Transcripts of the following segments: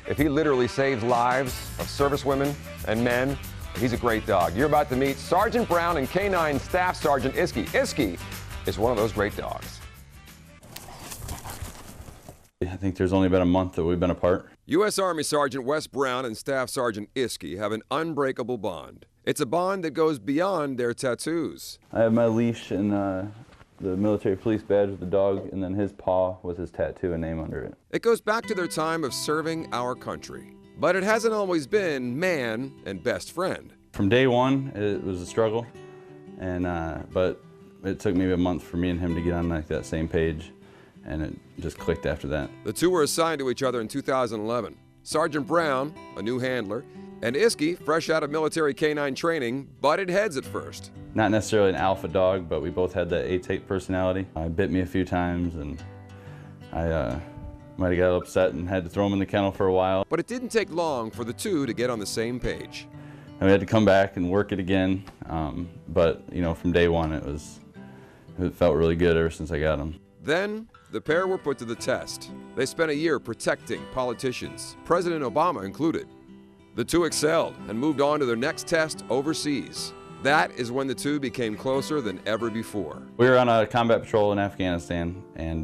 If he literally saves lives of servicewomen and men, he's a great dog. You're about to meet Sergeant Brown and K-9 Staff Sergeant Iski. Iski is one of those great dogs. I think there's only been a month that we've been apart. U.S. Army Sergeant Wes Brown and Staff Sergeant Iski have an unbreakable bond. It's a bond that goes beyond their tattoos. I have my leash and the military police badge with the dog, and then his paw with his tattoo and name under it. It goes back to their time of serving our country. But it hasn't always been man and best friend. From day one, it was a struggle, and but it took maybe a month for me and him to get on like that same page, and it just clicked after that. The two were assigned to each other in 2011. Sergeant Brown, a new handler, and Iski, fresh out of military K-9 training, butted heads at first. Not necessarily an alpha dog, but we both had that A-type personality. He bit me a few times, and I might have got upset and had to throw him in the kennel for a while. But it didn't take long for the two to get on the same page. And we had to come back and work it again, but you know, from day one it felt really good ever since I got him. Then the pair were put to the test. They spent a year protecting politicians, President Obama included. The two excelled and moved on to their next test overseas. That is when the two became closer than ever before. We were on a combat patrol in Afghanistan, and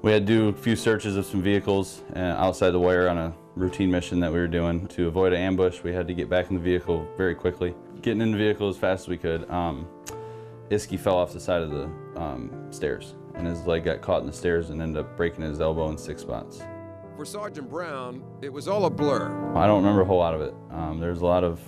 we had to do a few searches of some vehicles outside the wire on a routine mission that we were doing. To avoid an ambush, we had to get back in the vehicle very quickly. Getting in the vehicle as fast as we could, Iski fell off the side of the stairs, and his leg got caught in the stairs and ended up breaking his elbow in 6 spots. For Sergeant Brown, it was all a blur. I don't remember a whole lot of it. There's a lot of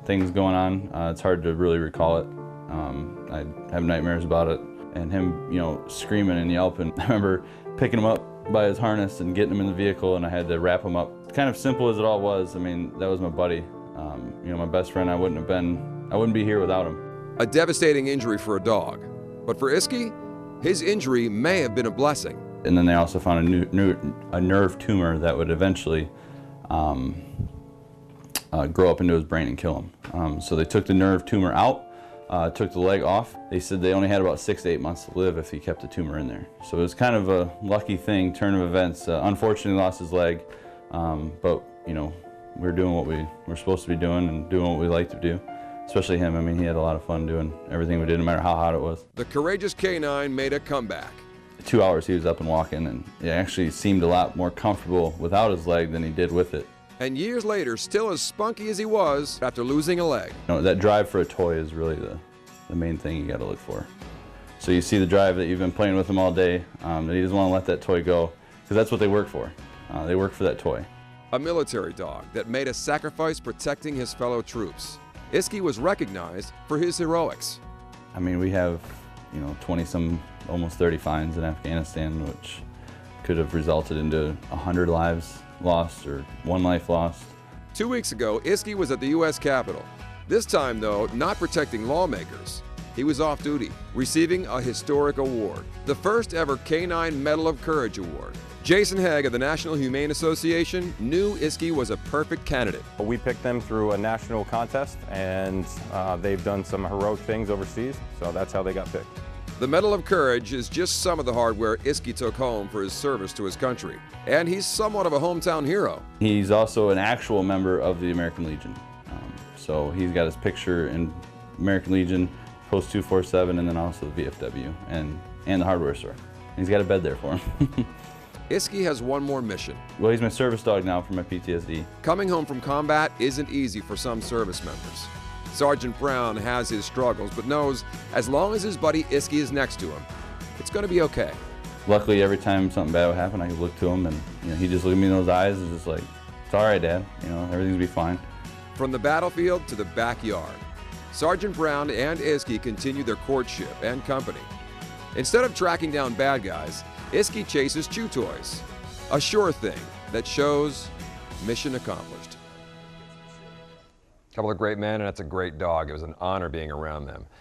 things going on. It's hard to really recall it. I have nightmares about it. And him, you know, screaming and yelping. I remember picking him up by his harness and getting him in the vehicle, and I had to wrap him up. Kind of simple as it all was, I mean, that was my buddy. You know, my best friend. I wouldn't be here without him. A devastating injury for a dog. But for Iski, his injury may have been a blessing. And then they also found a nerve tumor that would eventually grow up into his brain and kill him. So they took the nerve tumor out, took the leg off. They said they only had about 6 to 8 months to live if he kept the tumor in there. So it was kind of a lucky thing, turn of events. Unfortunately lost his leg, but you know, we're doing what we're supposed to be doing and doing what we like to do. Especially him. I mean, he had a lot of fun doing everything we did, no matter how hot it was. The courageous K-9 made a comeback. 2 hours he was up and walking, and he actually seemed a lot more comfortable without his leg than he did with it. And years later, still as spunky as he was after losing a leg. You know, that drive for a toy is really the main thing you got to look for. So you see the drive that you've been playing with him all day, that he doesn't want to let that toy go, because that's what they work for. They work for that toy. A military dog that made a sacrifice protecting his fellow troops. Iski was recognized for his heroics. I mean, we have, you know, 20-some, almost 30 fines in Afghanistan, which could have resulted into 100 lives lost or 1 life lost. 2 weeks ago, Iski was at the U.S. Capitol. This time, though, not protecting lawmakers. He was off duty, receiving a historic award, the first ever K-9 Medal of Courage Award. Jason Haig of the National Humane Association knew Iski was a perfect candidate. We picked them through a national contest, and they've done some heroic things overseas, so that's how they got picked. The Medal of Courage is just some of the hardware Iski took home for his service to his country. And he's somewhat of a hometown hero. He's also an actual member of the American Legion. So he's got his picture in American Legion, Post 247, and then also the VFW and the hardware store. And he's got a bed there for him. Iski has one more mission. Well, he's my service dog now for my PTSD. Coming home from combat isn't easy for some service members. Sergeant Brown has his struggles, but knows as long as his buddy Iski is next to him, it's going to be okay. Luckily, every time something bad would happen, I could look to him, and you know, he just looked at me in those eyes and just like, "It's all right, Dad. You know, everything's gonna be fine." From the battlefield to the backyard, Sergeant Brown and Iski continue their courtship and company. Instead of tracking down bad guys, Iski chases chew toys. A sure thing that shows mission accomplished. Couple of great men, and that's a great dog. It was an honor being around them.